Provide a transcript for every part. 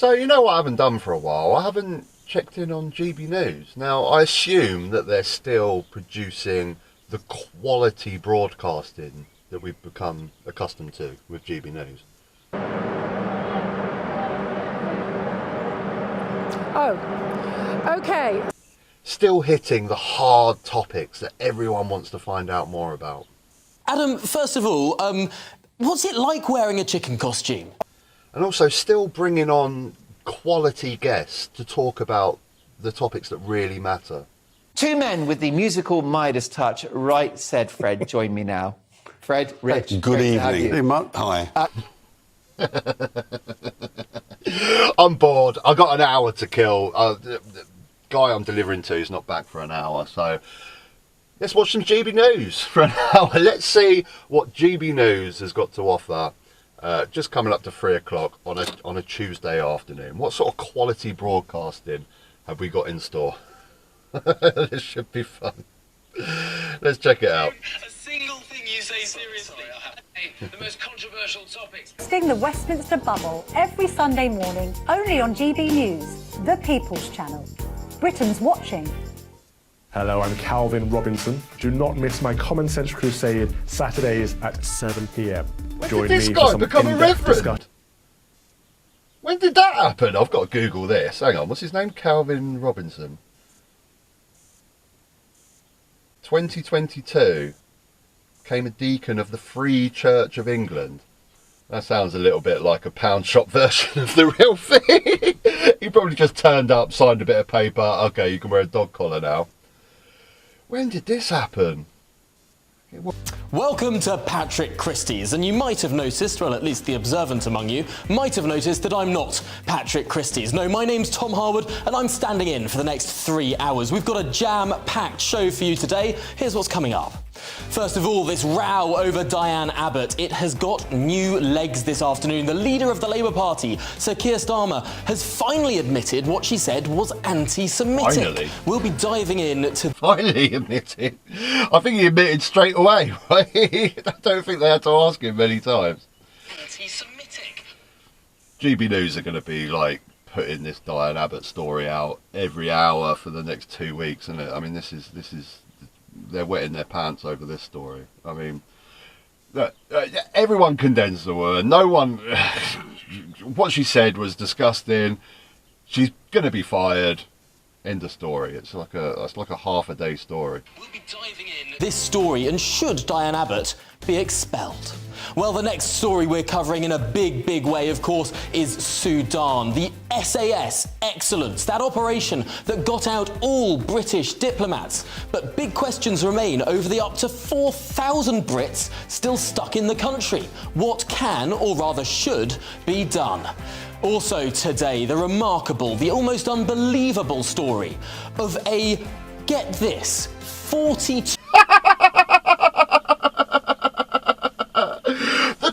So, you know what I haven't done for a while? I haven't checked in on GB News. Now, I assume that they're still producing the quality broadcasting that we've become accustomed to with GB News. Oh, okay. Still hitting the hard topics that everyone wants to find out more about. Adam, first of all, what's it like wearing a chicken costume? And also still bringing on quality guests to talk about the topics that really matter. Two men with the musical Midas touch, right said Fred. Join me now. Fred, Rich. Good evening. Hey, Mark. Hi. I'm bored. I got an hour to kill. The guy I'm delivering to is not back for an hour, so let's watch some GB News for an hour. Let's see what GB News has got to offer. Just coming up to 3 o'clock on a Tuesday afternoon. What sort of quality broadcasting have we got in store? This should be fun. Let's check it out. A single thing you say seriously. The most controversial topics. Sting the Westminster bubble every Sunday morning, only on GB News, the People's Channel. Britain's watching. Hello, I'm Calvin Robinson. Do not miss my Common Sense Crusade Saturdays at 7 p.m. When did this guy become a reverend? When did that happen? I've got to Google this. Hang on, what's his name? Calvin Robinson. 2022. Became a deacon of the Free Church of England. That sounds a little bit like a pound shop version of the real thing. He probably just turned up, signed a bit of paper. Okay, you can wear a dog collar now. When did this happen? Welcome to Patrick Christie's, and you might have noticed, well, at least the observant among you, might have noticed that I'm not Patrick Christie's. No, my name's Tom Hardwood, and I'm standing in for the next 3 hours. We've got a jam-packed show for you today. Here's what's coming up. First of all, this row over Diane Abbott. It has got new legs this afternoon. The leader of the Labour Party, Sir Keir Starmer, has finally admitted what she said was anti-Semitic. Finally? We'll be diving in to... Finally admitted? I think he admitted straight away, right? I don't think they had to ask him many times. Anti-Semitic. GB News are going to be like putting this Diane Abbott story out every hour for the next 2 weeks, isn't it? I mean, this is they're wetting their pants over this story. I mean, everyone condemns the word. No one. What she said was disgusting. She's going to be fired. End of story. It's like a half a day story. We'll be diving in this story, and should Diane Abbott be expelled? Well, the next story we're covering in a big way, of course, is Sudan. The SAS Excellence, that operation that got out all British diplomats. But big questions remain over the up to 4,000 Brits still stuck in the country. What can, or rather should, be done? Also today, the remarkable, the almost unbelievable story of a, get this, 42...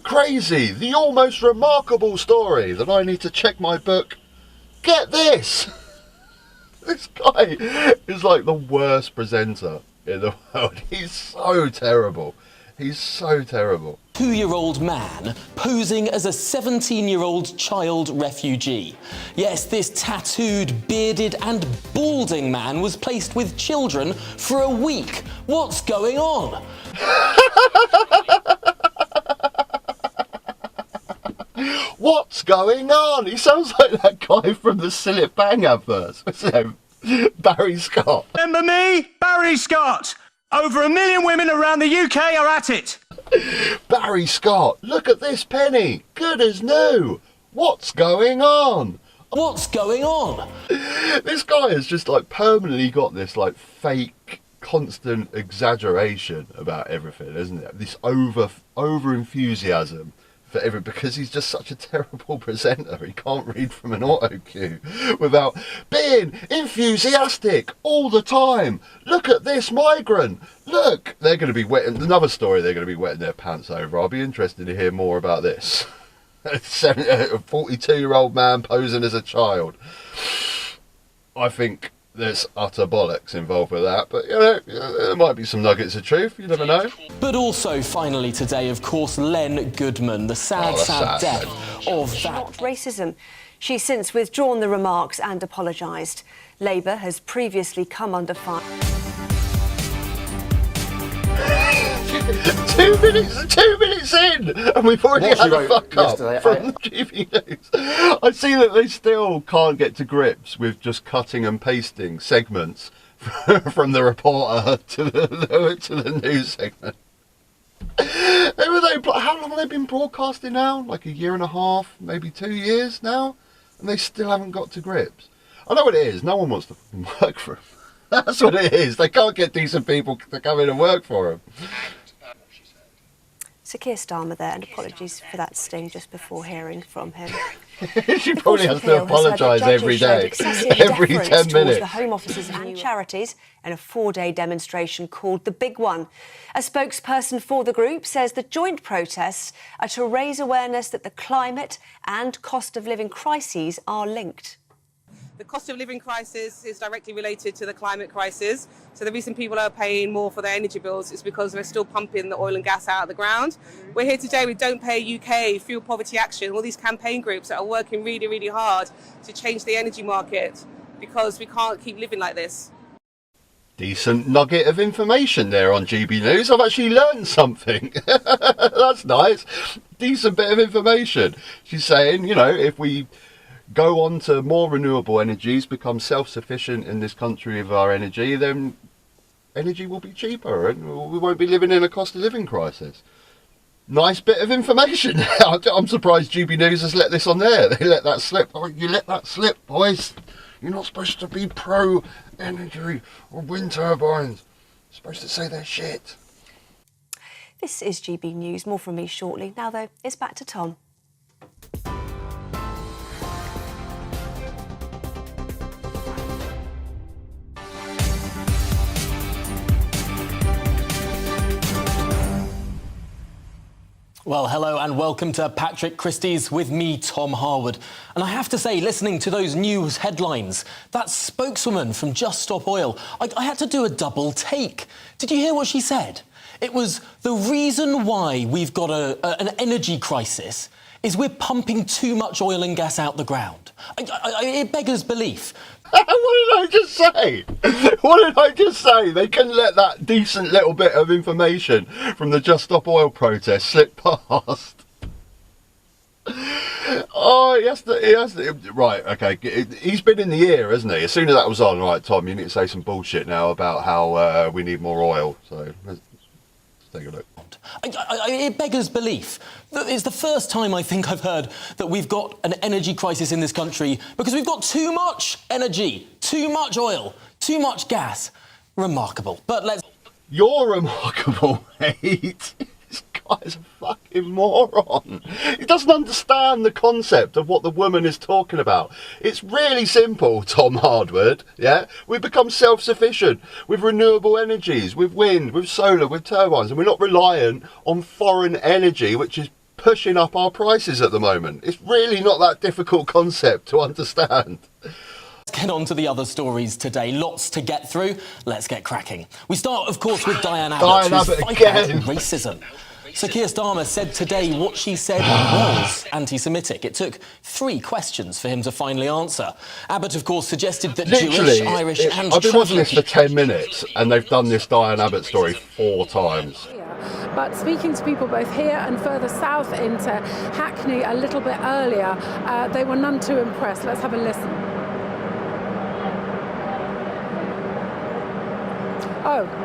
Crazy, the almost remarkable story that I need to check my book. Get this! This guy is like the worst presenter in the world. He's so terrible. He's so terrible. 2-year-old man posing as a 17-year-old child refugee. Yes, this tattooed, bearded and balding man was placed with children for a week. What's going on? What's going on? He sounds like that guy from the Sillet Bang adverts. What's his name? Barry Scott. Remember me? Barry Scott. Over 1 million women around the UK are at it. Barry Scott, look at this penny. Good as new. What's going on? What's going on? This guy has just like permanently got this like fake, constant exaggeration about everything, isn't it? This over enthusiasm for everything, because he's just such a terrible presenter. He can't read from an auto cue without being enthusiastic all the time. Look at this migrant. Look, they're going to be wetting another story. They're going to be wetting their pants over. I'll be interested to hear more about this. A 42-year-old man posing as a child. I think there's utter bollocks involved with that, but you know, there might be some nuggets of truth, you never know. But also, finally today, of course, Len Goodman, the sad death of that. Not racism. She's since withdrawn the remarks and apologised. Labour has previously come under fire. 2 minutes in, and we've already had a fuck up from GB News. I see that they still can't get to grips with just cutting and pasting segments from the reporter to the news segment. How long have they been broadcasting now? Like a year and a half, maybe 2 years now, and they still haven't got to grips. I know what it is. No one wants to work for them. That's what it is. They can't get decent people to come in and work for them. Sir Keir Starmer there, and apologies for that sting just before hearing from him. She probably has to apologise every day, every 10 minutes. The Home Offices and charities in a 4-day demonstration called The Big One. A spokesperson for the group says the joint protests are to raise awareness that the climate and cost of living crises are linked. The cost of living crisis is directly related to the climate crisis. So the reason people are paying more for their energy bills is because we're still pumping the oil and gas out of the ground. We're here today with Don't Pay UK, Fuel Poverty Action, all these campaign groups that are working really, really hard to change the energy market because we can't keep living like this. Decent nugget of information there on GB News. I've actually learned something. That's nice. Decent bit of information. She's saying, you know, if we go on to more renewable energies, become self-sufficient in this country of our energy, then energy will be cheaper and we won't be living in a cost of living crisis. Nice bit of information. I'm surprised GB News has let this on there. They let that slip. Oh, you let that slip, boys. You're not supposed to be pro-energy or wind turbines. You're supposed to say they're shit. This is GB News. More from me shortly. Now, though, it's back to Tom. Well, hello and welcome to Patrick Christie's with me, Tom Hardwood. And I have to say, listening to those news headlines, that spokeswoman from Just Stop Oil, I had to do a double take. Did you hear what she said? It was the reason why we've got an energy crisis is we're pumping too much oil and gas out the ground. It beggars belief. What did I just say? What did I just say? They couldn't let that decent little bit of information from the Just Stop Oil protest slip past. Oh, he has to, right, okay, he's been in the ear, hasn't he? As soon as that was on, right, Tom, you need to say some bullshit now about how we need more oil, so let's take a look. It beggars belief. It's the first time I think I've heard that we've got an energy crisis in this country because we've got too much energy, too much oil, too much gas. Remarkable. But let's... You're remarkable, mate. This guy's a fucking moron. He doesn't understand the concept of what the woman is talking about. It's really simple, Tom Hardwood, yeah? We've become self-sufficient with renewable energies, with wind, with solar, with turbines, and we're not reliant on foreign energy, which is pushing up our prices at the moment. It's really not that difficult concept to understand. Let's get on to the other stories today. Lots to get through. Let's get cracking. We start, of course, with Diane Abbott, who's fighting out racism. Sir Keir Starmer said today what she said was anti-Semitic. It took 3 questions for him to finally answer. Abbott, of course, suggested that literally, Jewish, Irish and I've been watching this for 10 minutes and they've done this Diane Abbott story 4 times. But speaking to people both here and further south into Hackney a little bit earlier, they were none too impressed. Let's have a listen. Oh.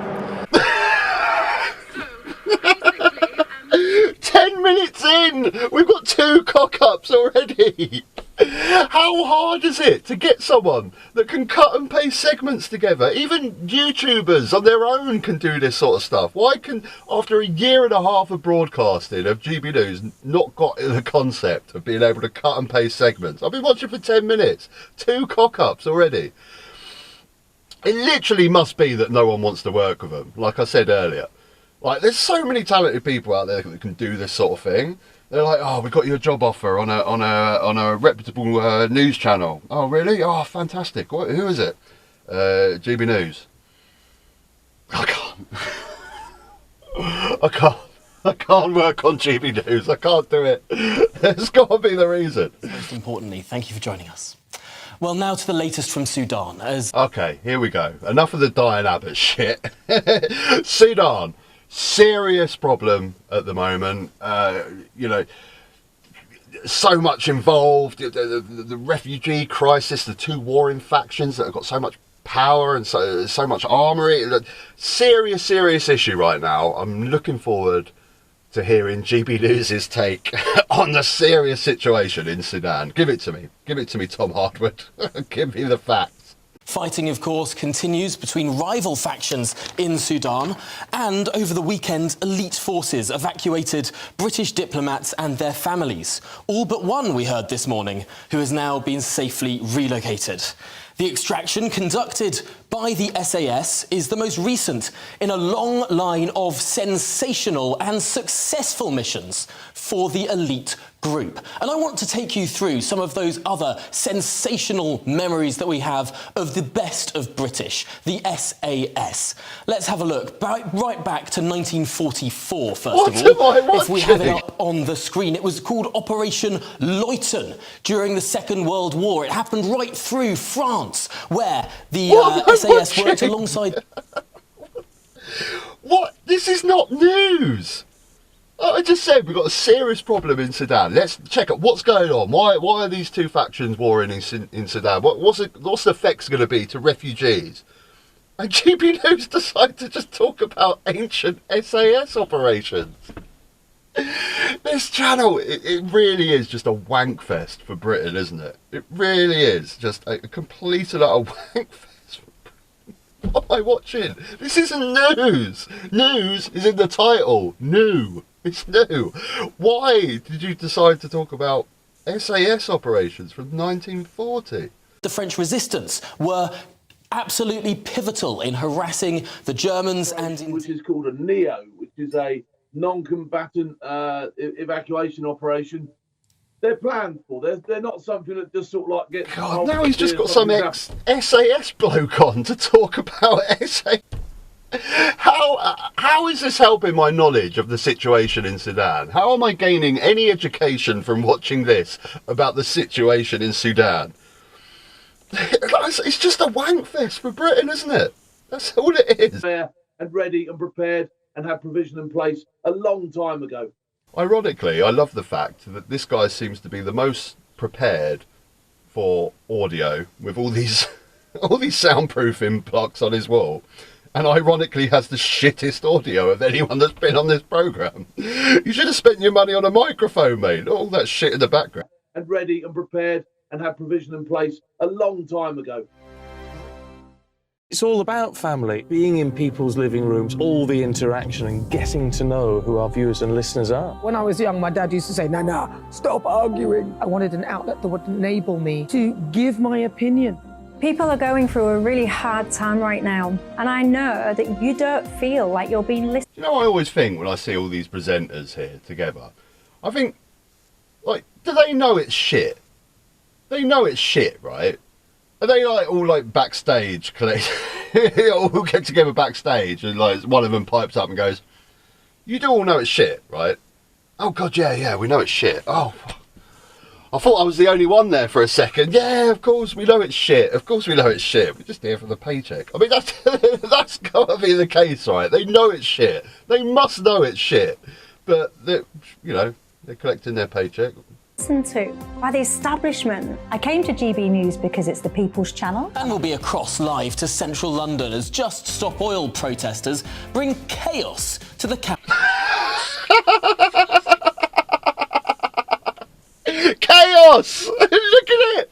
10 minutes in, we've got 2 cock-ups already. How hard is it to get someone that can cut and paste segments together? Even YouTubers on their own can do this sort of stuff. Why can, after a year and a half of broadcasting of GB News, not got the concept of being able to cut and paste segments? I've been watching for 10 minutes. 2 cock-ups already. It literally must be that no one wants to work with them, like I said earlier. Like, there's so many talented people out there that can do this sort of thing. They're like, oh, we got you a job offer on a reputable news channel. Oh, really? Oh, fantastic. Who is it? GB News. I can't. I can't. I can't work on GB News. I can't do it. It's got to be the reason. Most importantly, thank you for joining us. Well, now to the latest from Sudan. OK, here we go. Enough of the Diane Abbott shit. Sudan, serious problem at the moment. You know, so much involved. The refugee crisis, the two warring factions that have got so much power and so much armoury. Serious issue right now. I'm looking forward to hearing GB News' take on the serious situation in Sudan. Give it to me, Tom Hardwood. Give me the facts. Fighting, of course, continues between rival factions in Sudan, and over the weekend, elite forces evacuated British diplomats and their families. All but one, we heard this morning, who has now been safely relocated. The extraction conducted by the SAS is the most recent in a long line of sensational and successful missions for the elite group. And I want to take you through some of those other sensational memories that we have of the best of British, the SAS. Let's have a look right back to 1944, first of all. If we have it up on the screen, it was called Operation Leuchten during the Second World War. It happened right through France, where the SAS worked alongside... What? This is not news! I just said we've got a serious problem in Sudan. Let's check out what's going on. Why are these two factions warring in Sudan? What's the effects going to be to refugees? And GB News decided to just talk about ancient SAS operations. This channel, it really is just a wankfest for Britain, isn't it? It really is just a complete and utter wankfest for Britain. What am I watching? This isn't news. News is in the title. New. It's new. Why did you decide to talk about SAS operations from 1940? The French resistance were absolutely pivotal in harassing the Germans and... Which is called a NEO, which is a non-combatant evacuation operation. They're planned for. They're not something that just sort of like gets... God, now he's just got some ex-SAS bloke on to talk about SAS. How is this helping my knowledge of the situation in Sudan? How am I gaining any education from watching this about the situation in Sudan? It's just a wankfest for Britain, isn't it? That's all it is. And ready and prepared and had provision in place a long time ago. Ironically, I love the fact that this guy seems to be the most prepared for audio with all these soundproofing blocks on his wall. And ironically has the shittest audio of anyone that's been on this programme. You should have spent your money on a microphone, mate. All that shit in the background. And ready and prepared and had provision in place a long time ago. It's all about family, being in people's living rooms, all the interaction and getting to know who our viewers and listeners are. When I was young, my dad used to say, Nana, stop arguing. I wanted an outlet that would enable me to give my opinion. People are going through a really hard time right now, and I know that you don't feel like you're being listened to. You know, I always think when I see all these presenters here together, I think, like, do they know it's shit? They know it's shit, right? Are they all backstage, all get together backstage, and one of them pipes up and goes, "You do all know it's shit, right?" "Oh God, yeah, we know it's shit." "Oh, I thought I was the only one there for a second." "Yeah, of course we know it's shit. Of course we know it's shit. We're just here for the paycheck." I mean, that's got to be the case, right? They know it's shit. They must know it's shit, but they're collecting their paycheck. Listened to by the establishment. I came to GB News because it's the People's Channel. And we'll be across live to central London as Just Stop Oil protesters bring chaos to the capital. Chaos! Look at it!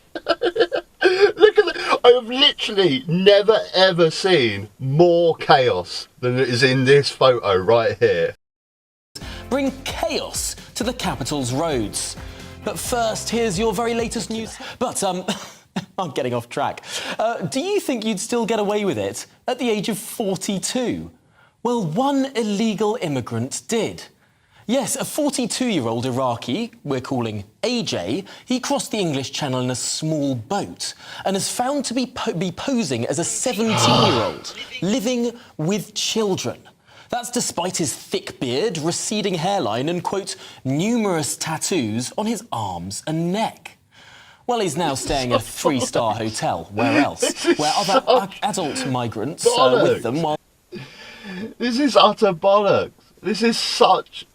Look at it! I have literally never ever seen more chaos than is in this photo right here. Bring chaos to the capital's roads. But first, here's your very latest news. But, I'm getting off track. Do you think you'd still get away with it at the age of 42? Well, one illegal immigrant did. Yes, a 42-year-old Iraqi, we're calling AJ, he crossed the English Channel in a small boat and is found to be posing as a 17-year-old living with children. That's despite his thick beard, receding hairline and, quote, numerous tattoos on his arms and neck. Well, he's now staying at a 3-star hotel. Where else? Where other adult migrants are with them while... This is utter bollocks. This is such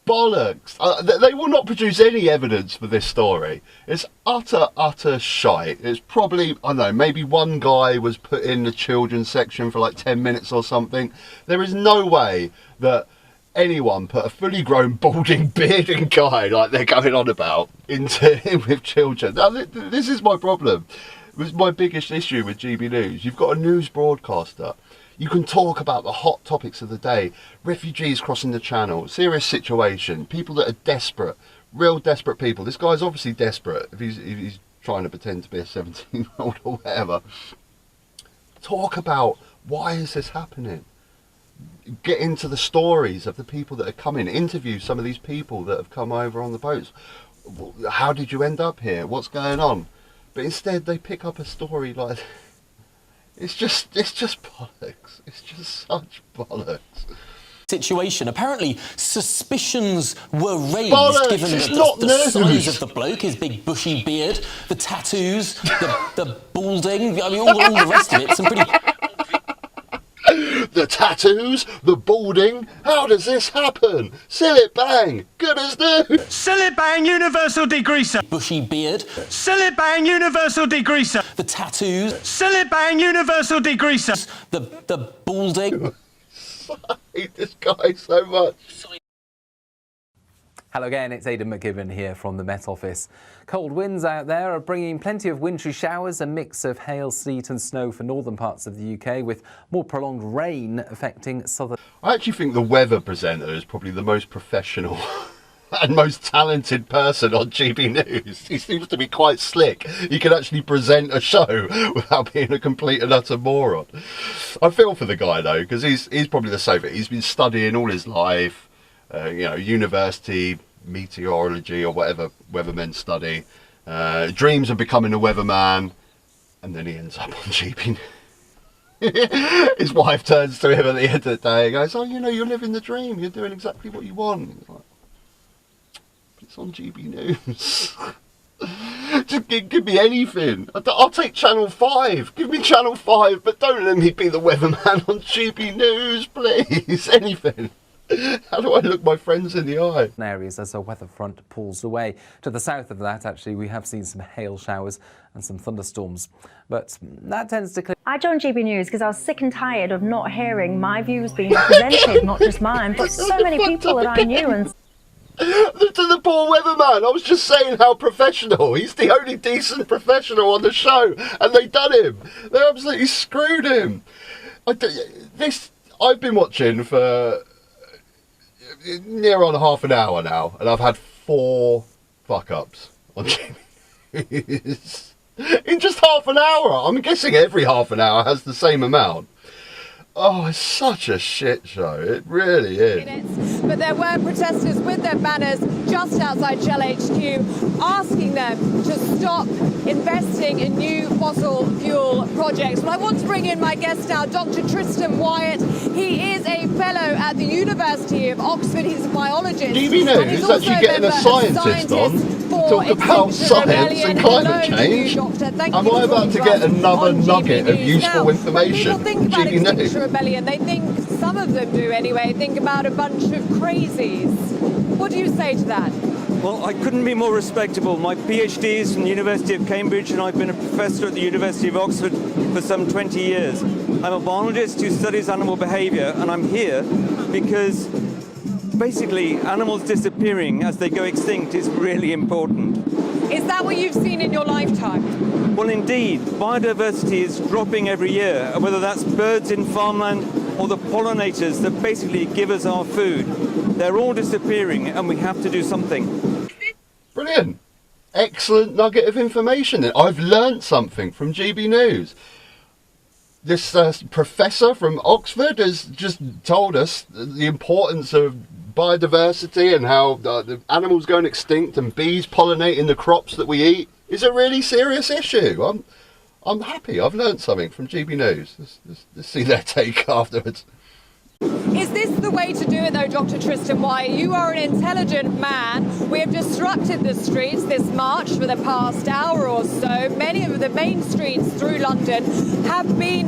bollocks. They will not produce any evidence for this story. It's utter shite. It's probably, I don't know, maybe one guy was put in the children's section for like 10 minutes or something. There is no way that anyone put a fully grown, balding, bearding guy like they're going on about into him with children. Now, this is my problem. It was my biggest issue with GB News. You've got a news broadcaster. You can talk about the hot topics of the day. Refugees crossing the channel, serious situation, people that are desperate, real desperate people. This guy's obviously desperate if he's trying to pretend to be a 17-year-old or whatever. Talk about why is this happening? Get into the stories of the people that are coming. Interview some of these people that have come over on the boats. How did you end up here? What's going on? But instead they pick up a story like... It's just bollocks. It's just such bollocks. Situation. Apparently, suspicions were raised bollocks, given the size of the bloke, his big bushy beard, the tattoos, the balding. I mean, all the rest of it. Some pretty. The tattoos, the balding. How does this happen? Silly bang, good as new. Silly bang, universal degreaser. Bushy beard. Silly bang, universal degreaser. The tattoos. Silly bang, universal degreaser. The balding. I hate this guy so much. Hello again, it's Aidan McGibbon here from the Met Office. Cold winds out there are bringing plenty of wintry showers, a mix of hail, sleet and snow for northern parts of the UK, with more prolonged rain affecting southern... I actually think the weather presenter is probably the most professional and most talented person on GB News. He seems to be quite slick. He can actually present a show without being a complete and utter moron. I feel for the guy though, because he's probably the same. He's been studying all his life. University, meteorology or whatever weathermen study, dreams of becoming a weatherman, and then he ends up on GB. His wife turns to him at the end of the day and goes, "Oh, you're living the dream, you're doing exactly what you want." He's like, "It's on GB News." Just give me anything. I'll take Channel 5. Give me Channel 5, but don't let me be the weatherman on GB News, please. Anything. How do I look my friends in the eye? Areas as a weather front pulls away. To the south of that, actually, we have seen some hail showers and some thunderstorms. But that tends to clear. I joined GB News because I was sick and tired of not hearing my views being represented, not just mine, but so many people that I knew. And to the poor weatherman, I was just saying how professional. He's the only decent professional on the show, and they done him. They absolutely screwed him. I've been watching for near on half an hour now, and I've had 4 fuck-ups on GB News. In just half an hour. I'm guessing every half an hour has the same amount. Oh, it's such a shit show. It really is. But there were protesters with their banners just outside Shell HQ asking them to stop investing in new fossil fuel projects. But I want to bring in my guest now, Dr. Tristan Wyatt. He is a fellow at the University of Oxford. He's a biologist. GB News actually getting a scientist on to talk about science and climate change. Am I about to get another nugget of useful information from GB News? Rebellion. They think, some of them do anyway, think about a bunch of crazies. What do you say to that? Well, I couldn't be more respectable. My PhD is from the University of Cambridge, and I've been a professor at the University of Oxford for some 20 years. I'm a biologist who studies animal behaviour, and I'm here because basically animals disappearing as they go extinct is really important. Is that what you've seen in your lifetime? Well, indeed. Biodiversity is dropping every year, whether that's birds in farmland or the pollinators that basically give us our food. They're all disappearing, and we have to do something. Brilliant. Excellent nugget of information. I've learnt something from GB News. This professor from Oxford has just told us the importance of biodiversity and how the animals going extinct and bees pollinating the crops that we eat is a really serious issue. I'm happy. I've learnt something from GB News. Let's see their take afterwards. Is this the way to do it, though, Dr. Tristan Wyatt? You are an intelligent man. We have disrupted the streets this march for the past hour or so. Many of the main streets through London have been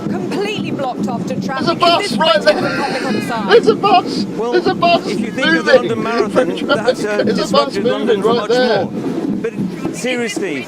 completely blocked off to traffic. There's a bus right there. There's a bus. Well, there's a bus. If you think of the London Marathon, that's disrupted London for much more. But seriously,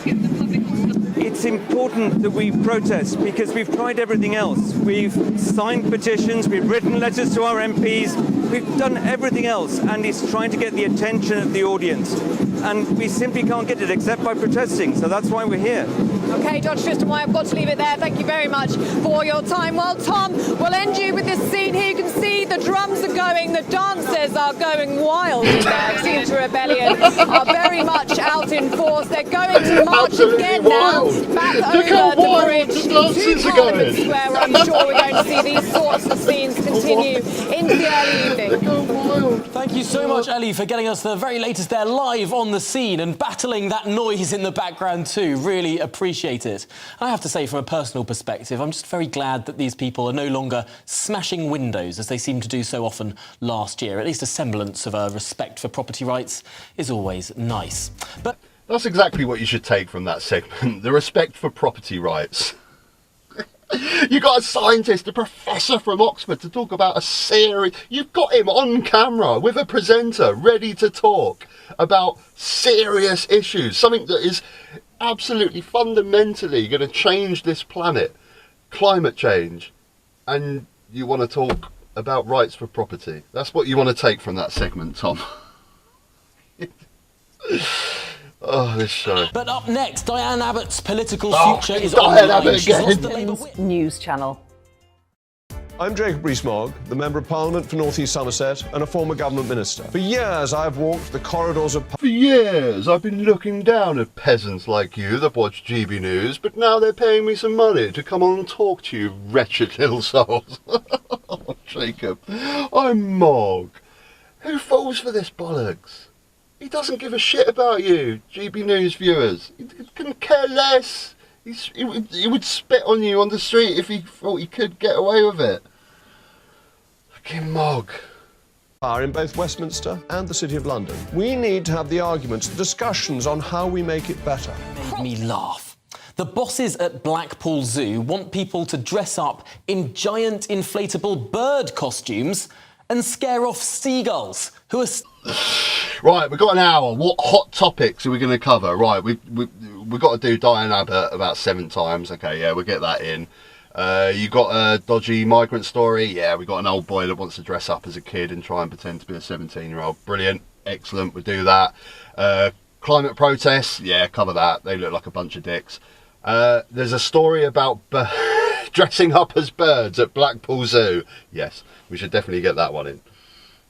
it's important that we protest because we've tried everything else. We've signed petitions, we've written letters to our MPs, we've done everything else, and it's trying to get the attention of the audience. And we simply can't get it except by protesting, so that's why we're here. OK, Dr. Tristan Wyatt, I've got to leave it there. Thank you very much for your time. Well, Tom, we'll end you with this scene here. You can see the drums are going, the dancers are going wild in their Extinction Rebellion, are very much out in force. They're going to march again now back over the bridge to Parliament Square, where I'm sure we're going to see these sorts of scenes continue into the early evening. Thank you so much, Ellie, for getting us the very latest there live on the scene and battling that noise in the background too. Really appreciate it. And I have to say, from a personal perspective, I'm just very glad that these people are no longer smashing windows as they seemed to do so often last year. At least a semblance of a respect for property rights is always nice. But that's exactly what you should take from that segment, the respect for property rights. You got a scientist, a professor from Oxford to talk about a series. You've got him on camera with a presenter ready to talk about serious issues, something that is absolutely fundamentally going to change this planet, climate change, and you want to talk about rights for property. That's what you want to take from that segment, Tom. Oh, this show. But up next, Diane Abbott's political future is Diane on the line. Abbott She's lost again. the Labour whip. News Channel. I'm Jacob Rees-Mogg, the Member of Parliament for North East Somerset and a former government minister. For years, I've walked the corridors of... For years, I've been looking down at peasants like you that watch GBNews, but now they're paying me some money to come on and talk to you wretched little souls. Oh, Jacob, I'm Mogg. Who falls for this bollocks? He doesn't give a shit about you, GBNews viewers. He couldn't care less. He would spit on you on the street if he thought he could get away with it. Fucking Mogg. In both Westminster and the City of London. We need to have the arguments, the discussions on how we make it better. Made me laugh. The bosses at Blackpool Zoo want people to dress up in giant inflatable bird costumes and scare off seagulls who are... Right, we've got an hour. What hot topics are we going to cover? Right, we've got to do Diane Abbott about 7 times. Okay, yeah, we'll get that in. You got a dodgy migrant story. Yeah, we got an old boy that wants to dress up as a kid and try and pretend to be a 17-year-old. Brilliant, excellent, we'll do that. Climate protests. Yeah, cover that. They look like a bunch of dicks. There's a story about dressing up as birds at Blackpool Zoo. Yes, we should definitely get that one in.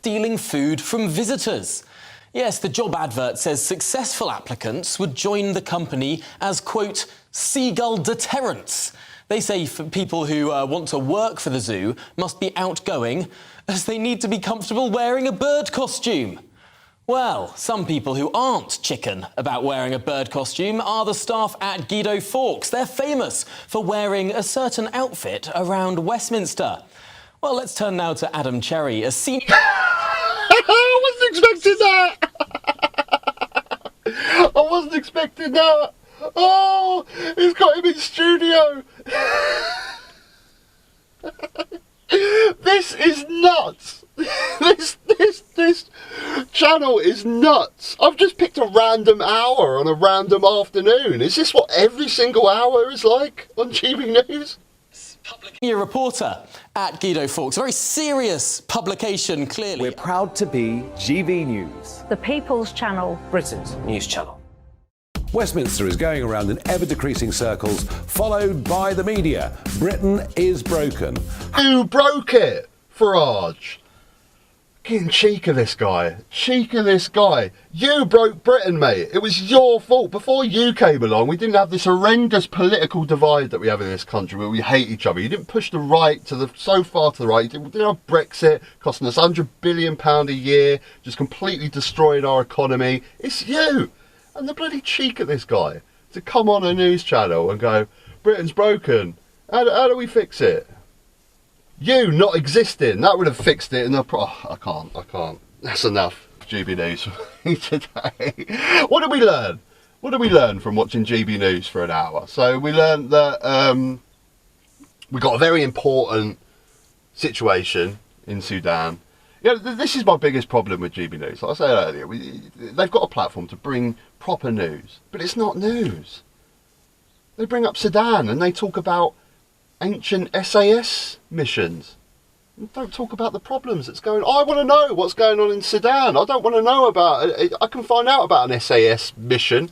Stealing food from visitors. Yes, the job advert says successful applicants would join the company as, quote, seagull deterrents. They say for people who want to work for the zoo must be outgoing as they need to be comfortable wearing a bird costume. Well, some people who aren't chicken about wearing a bird costume are the staff at Guido Fawkes. They're famous for wearing a certain outfit around Westminster. Well, let's turn now to Adam Cherry, a senior... I wasn't expecting that! I wasn't expecting that! Oh, he's got him in studio! This is nuts! This channel is nuts! I've just picked a random hour on a random afternoon. Is this what every single hour is like on GB News? Senior reporter at Guido Fawkes. A very serious publication, clearly. We're proud to be GB News, The People's Channel, Britain's news channel. Westminster is going around in ever-decreasing circles, followed by the media. Britain is broken. Who broke it? Farage. Fucking cheek of this guy. Cheek of this guy. You broke Britain, mate. It was your fault. Before you came along, we didn't have this horrendous political divide that we have in this country where we hate each other. You didn't push the right to the so far to the right. You didn't have Brexit costing us £100 billion a year, just completely destroying our economy. It's you. And the bloody cheek of this guy to come on a news channel and go, Britain's broken. How do we fix it? You not existing, that would have fixed it. And I can't. That's enough. GB News for me today. What did we learn? What did we learn from watching GB News for an hour? So we learned that we got a very important situation in Sudan. You know, this is my biggest problem with GB News. Like I said earlier, they've got a platform to bring proper news, but it's not news. They bring up Sudan and they talk about ancient SAS missions. Don't talk about the problems that's going on. I want to know what's going on in Sudan. I don't want to know about it. I can find out about an SAS mission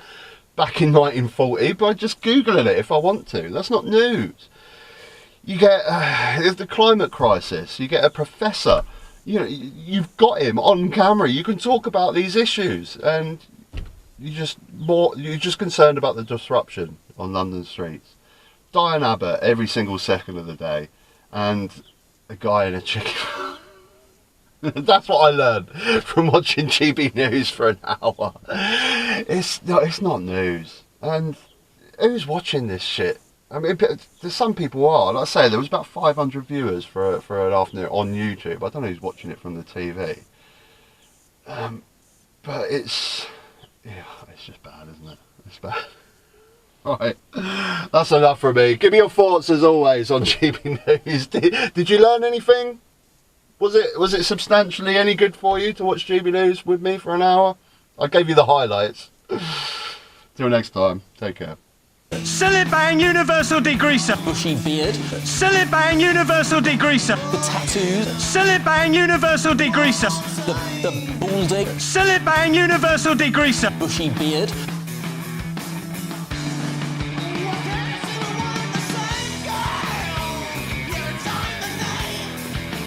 back in 1940 by just Googling it if I want to. That's not news. You get the climate crisis. You get a professor. You know, you've got him on camera. You can talk about these issues, and you're just concerned about the disruption on London streets. Diane Abbott every single second of the day, and a guy in a chicken. That's what I learned from watching GB News for an hour. It's not news, and who's watching this shit? I mean, there's some people are. Like I say, there was about 500 viewers for an afternoon on YouTube. I don't know who's watching it from the TV. But it's just bad, isn't it? It's bad. Right, that's enough from me. Give me your thoughts as always on GB News. Did you learn anything? Was it substantially any good for you to watch GB News with me for an hour? I gave you the highlights. Till next time, take care. Silly bang universal degreaser. Bushy beard. Silly bang universal degreaser. The tattoos. Silly bang universal degreaser. The balding. Silly bang universal degreaser. Bushy beard.